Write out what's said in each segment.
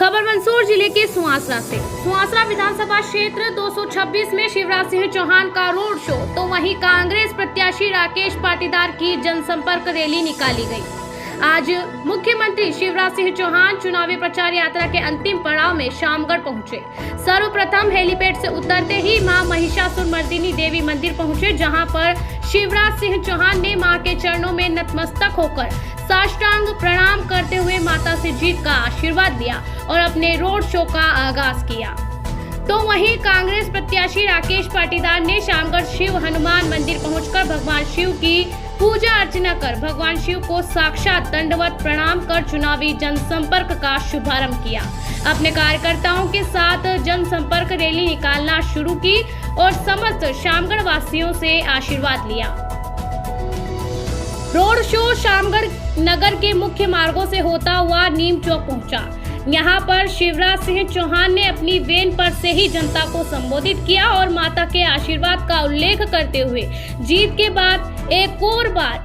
खबर मंदसौर जिले के सुवासरा से। सुवासरा विधानसभा क्षेत्र 226 में शिवराज सिंह चौहान का रोड शो तो वहीं कांग्रेस प्रत्याशी राकेश पाटीदार की जनसंपर्क रैली निकाली गई। आज मुख्यमंत्री शिवराज सिंह चौहान चुनावी प्रचार यात्रा के अंतिम पड़ाव में शामगढ़ पहुंचे। सर्वप्रथम हेलीपैड से उतरते ही मां महिषासुरमर्दिनी देवी मंदिर पहुंचे, जहां पर शिवराज सिंह चौहान ने मां के चरणों में नतमस्तक होकर साष्टांग प्रणाम करते हुए माता से जीत का आशीर्वाद लिया और अपने रोड शो का आगाज किया। तो वहीं कांग्रेस प्रत्याशी राकेश पाटीदार ने शामगढ़ शिव हनुमान मंदिर पहुंचकर भगवान शिव की पूजा अर्चना कर भगवान शिव को साक्षात दंडवत प्रणाम कर चुनावी जनसंपर्क का शुभारंभ किया। अपने कार्यकर्ताओं के साथ जनसंपर्क रैली निकालना शुरू की और समस्त शामगढ़ वासियों से आशीर्वाद लिया। रोड शो शामगढ़ नगर के मुख्य मार्गों से होता हुआ नीम चौक पहुंचा। यहां पर शिवराज सिंह चौहान ने अपनी वेन पर से ही जनता को संबोधित किया और माता के आशीर्वाद का उल्लेख करते हुए जीत के बाद एक और बार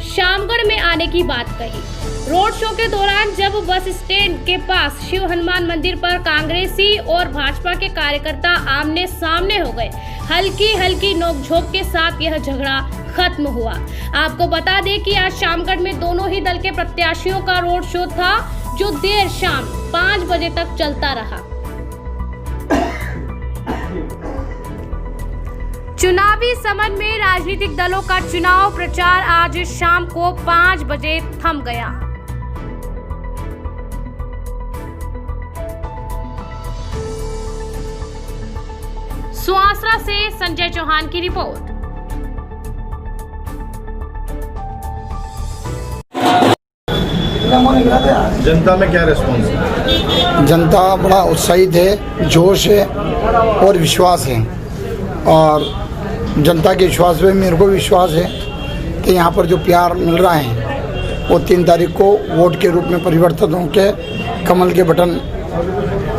शामगढ़ में आने की बात कही। रोड शो के दौरान जब बस स्टैंड के पास शिव हनुमान मंदिर पर कांग्रेसी और भाजपा के कार्यकर्ता आमने सामने हो गए, हल्की नोकझोंक के साथ यह झगड़ा खत्म हुआ। आपको बता दें कि आज शामगढ़ में दोनों ही दल के प्रत्याशियों का रोड शो था, जो देर शाम 5 बजे तक चलता रहा। चुनावी समर में राजनीतिक दलों का चुनाव प्रचार आज शाम को 5 बजे थम गया। सुवासरा से संजय चौहान की रिपोर्ट। जनता में क्या रिस्पॉन्स है? जनता बड़ा उत्साहित है, जोश है और विश्वास है। और जनता के विश्वास पे मेरे को विश्वास है कि यहाँ पर जो प्यार मिल रहा है वो 3 तारीख को वोट के रूप में परिवर्तित होकर कमल के बटन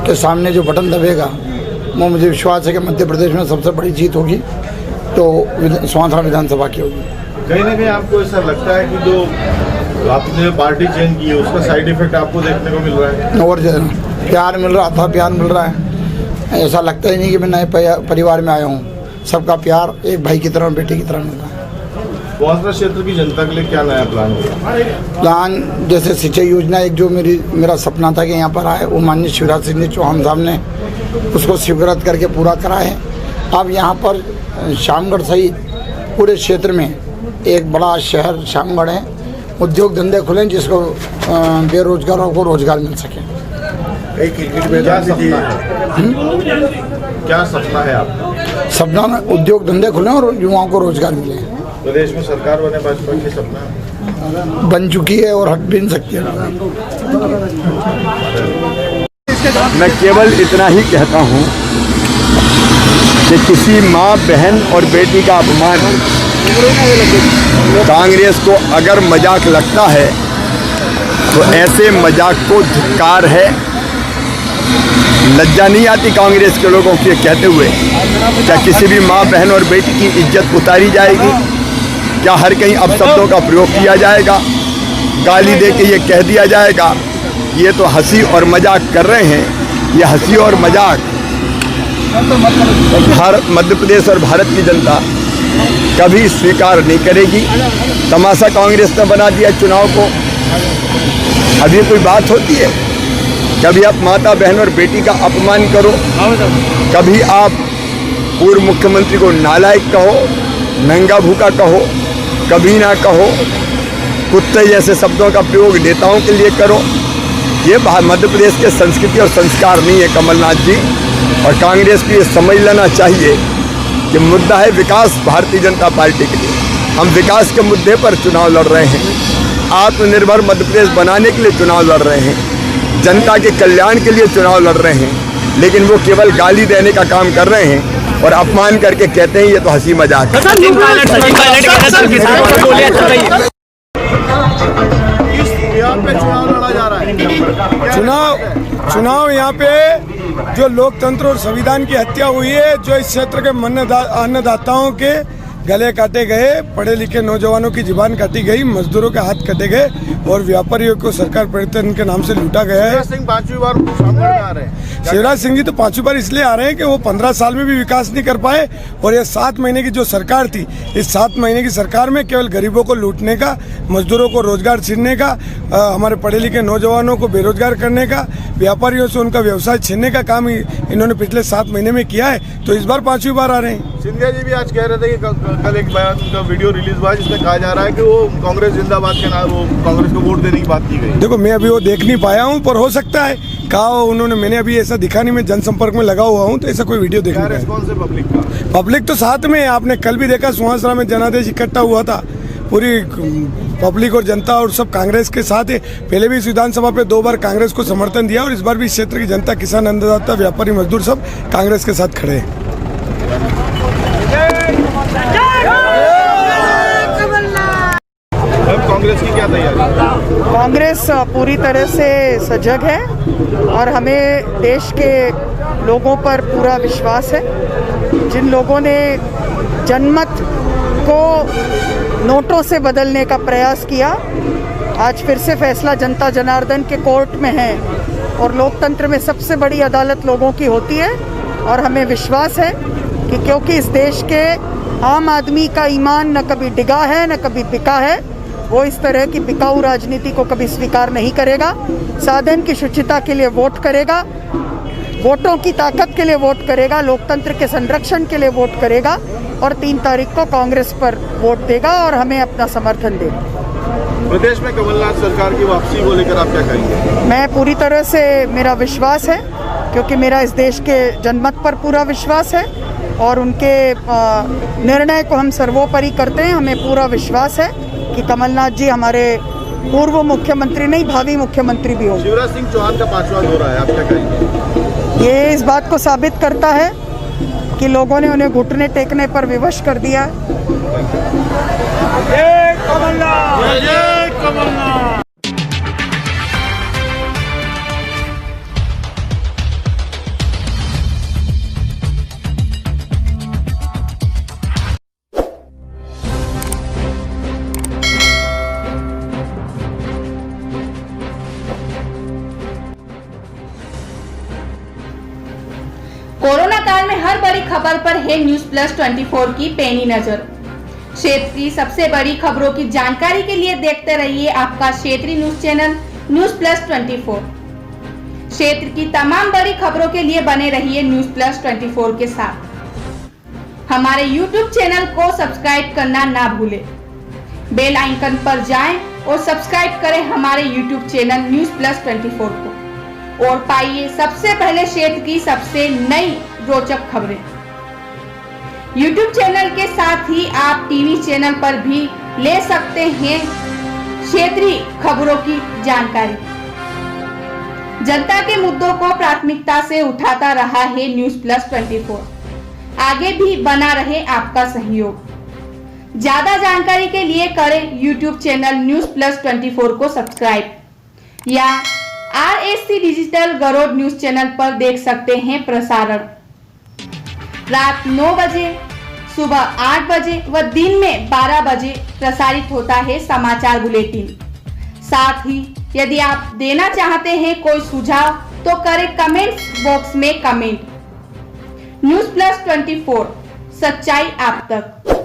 के सामने जो बटन दबेगा, वो मुझे विश्वास है कि मध्य प्रदेश में सबसे बड़ी जीत होगी, तो सुवासरा विधानसभा की होगी। कहीं ना कहीं आपको ऐसा लगता है कि जो आपने पार्टी चेंज की है उसका साइड इफेक्ट आपको देखने को मिल रहा है? और प्यार मिल रहा था, प्यार मिल रहा है। ऐसा लगता ही नहीं कि मैं नए परिवार में आया हूँ। सबका प्यार एक भाई की तरह, बेटे की तरह मिल रहा है। सुवासरा क्षेत्र की जनता के लिए क्या नया प्लान होगा? प्लान जैसे सिंचाई योजना, एक जो मेरा सपना था कि यहाँ पर आए, वो माननीय शिवराज सिंह चौहान साहब ने उसको स्वीकृत करके पूरा करा है। अब यहाँ पर शामगढ़ सहित पूरे क्षेत्र में एक बड़ा शहर शामगढ़ है, उद्योग धंधे खुले जिसको बेरोजगारों को रोजगार मिल सके। क्या सपना है आपका? सपना में उद्योग धंधे खुले और युवाओं को रोजगार मिले। प्रदेश में सरकार बने भाजपा की सपना बन चुकी है और हट भी नहीं सकती है। मैं केवल इतना ही कहता हूँ कि किसी माँ, बहन और बेटी का अपमान कांग्रेस को अगर मजाक लगता है तो ऐसे मजाक को धिक्कार है। लज्जा नहीं आती कांग्रेस के लोगों को कहते हुए? क्या किसी भी माँ, बहन और बेटी की इज्जत उतारी जाएगी? क्या हर कहीं अपशब्दों का प्रयोग किया जाएगा? गाली दे के ये कह दिया जाएगा? ये तो हंसी और मजाक कर रहे हैं। ये हंसी और मजाक मध्य प्रदेश और भारत की जनता कभी स्वीकार नहीं करेगी। तमाशा कांग्रेस ने बना दिया चुनाव को। अभी कोई बात होती है? कभी आप माता, बहन और बेटी का अपमान करो, कभी आप पूर्व मुख्यमंत्री को नालायक कहो, नंगा भूखा कहो, कभी ना कहो कुत्ते जैसे शब्दों का प्रयोग नेताओं के लिए करो। ये मध्य प्रदेश के संस्कृति और संस्कार नहीं है कमलनाथ जी। और कांग्रेस को ये समझ लेना चाहिए कि मुद्दा है विकास भारतीय जनता पार्टी के लिए। हम विकास के मुद्दे पर चुनाव लड़ रहे हैं, आत्मनिर्भर मध्य प्रदेश बनाने के लिए चुनाव लड़ रहे हैं, जनता के कल्याण के लिए चुनाव लड़ रहे हैं। लेकिन वो केवल गाली देने का काम कर रहे हैं और अपमान करके कहते हैं ये तो हंसी मजाक है। चुनाव यहाँ पे जो लोकतंत्र और संविधान की हत्या हुई है, जो इस क्षेत्र के अन्नदाताओं के गले काटे गए, पढ़े लिखे नौजवानों की जुबान काटी गई, मजदूरों के हाथ कटे गए और व्यापारियों को सरकार परिवर्तन के नाम से लूटा गया है। शिवराज सिंह 5वीं बार सामने आ रहे हैं। शिवराज सिंह जी तो 5वीं बार इसलिए आ रहे हैं कि वो 15 साल में भी विकास नहीं कर पाए और ये 7 महीने की जो सरकार थी, इस 7 महीने की सरकार में केवल गरीबों को लूटने का, मजदूरों को रोजगार छीनने का, हमारे पढ़े लिखे नौजवानों को बेरोजगार करने का, व्यापारियों से उनका व्यवसाय छीनने का काम इन्होंने पिछले 7 महीने में किया है। तो इस बार 5वीं बार आ रहे हैं। सिंधिया जी भी आज कह रहे थे कि कल एक बयान का वीडियो रिलीज हुआ जिसमें कहा जा रहा है कि वो कांग्रेस जिंदाबाद के नाम वो कांग्रेस को वोट देने की बात की गई। देखो, मैं अभी वो देख नहीं पाया हूँ, पर हो सकता है कहा उन्होंने, मैंने अभी ऐसा दिखा नहीं, मैं जनसंपर्क में लगा हुआ हूँ, तो ऐसा कोई वीडियो देखा। रिस्पॉन्स है पब्लिक का? पब्लिक तो साथ में है। आपने कल भी देखा सुहासरा में जनादेश इकट्ठा हुआ था, पूरी पब्लिक और जनता और सब कांग्रेस के साथ है। पहले भी इस विधानसभा पे 2 बार कांग्रेस को समर्थन दिया और इस बार भी इस क्षेत्र की जनता, किसान, अन्नदाता, व्यापारी, मजदूर सब कांग्रेस के साथ खड़े हैं। कांग्रेस की क्या तैयारी? कांग्रेस पूरी तरह से सजग है और हमें देश के लोगों पर पूरा विश्वास है। जिन लोगों ने जनमत को नोटों से बदलने का प्रयास किया, आज फिर से फैसला जनता जनार्दन के कोर्ट में है और लोकतंत्र में सबसे बड़ी अदालत लोगों की होती है। और हमें विश्वास है कि क्योंकि इस देश के आम आदमी का ईमान न कभी डिगा है न कभी बिका है, वो इस तरह की बिकाऊ राजनीति को कभी स्वीकार नहीं करेगा। साधन की शुचिता के लिए वोट करेगा, वोटों की ताकत के लिए वोट करेगा, लोकतंत्र के संरक्षण के लिए वोट करेगा और 3 तारीख को कांग्रेस पर वोट देगा और हमें अपना समर्थन देगा। प्रदेश में कमलनाथ सरकार की वापसी को लेकर आप क्या कहेंगे? मैं पूरी तरह से, मेरा विश्वास है, क्योंकि मेरा इस देश के जनमत पर पूरा विश्वास है और उनके निर्णय को हम सर्वोपरि करते हैं। हमें पूरा विश्वास है कि कमलनाथ जी हमारे पूर्व मुख्यमंत्री नहीं, भावी मुख्यमंत्री भी होंगे। शिवराज सिंह चौहान का 5वां दौरा है, आप क्या कहेंगे? ये इस बात को साबित करता है कि लोगों ने उन्हें घुटने टेकने पर विवश कर दिया। जय कमलनाथ, जय कमलनाथ। कोरोना काल में हर बड़ी खबर पर है न्यूज प्लस 24 की पैनी नजर। क्षेत्र की सबसे बड़ी खबरों की जानकारी के लिए देखते रहिए आपका क्षेत्रीय न्यूज चैनल न्यूज प्लस 24। क्षेत्र की तमाम बड़ी खबरों के लिए बने रहिए न्यूज प्लस 24 के साथ। हमारे YouTube चैनल को सब्सक्राइब करना ना भूलें। बेल आइकन पर जाएं और सब्सक्राइब करें हमारे YouTube चैनल न्यूज प्लस 24 को और पाइए सबसे पहले क्षेत्र की सबसे नई रोचक खबरें। YouTube चैनल के साथ ही आप टीवी चैनल पर भी ले सकते हैं क्षेत्रीय खबरों की जानकारी। जनता के मुद्दों को प्राथमिकता से उठाता रहा है न्यूज प्लस 24। आगे भी बना रहे आपका सहयोग। ज्यादा जानकारी के लिए करें YouTube चैनल न्यूज प्लस 24 को सब्सक्राइब या RSC digital Garod news channel पर देख सकते हैं प्रसारण। रात 9 बजे, सुबह 8 बजे व दिन में 12 बजे प्रसारित होता है समाचार बुलेटिन। साथ ही यदि आप देना चाहते हैं कोई सुझाव तो करें कमेंट्स बॉक्स में कमेंट। न्यूज प्लस 24, सच्चाई आप तक।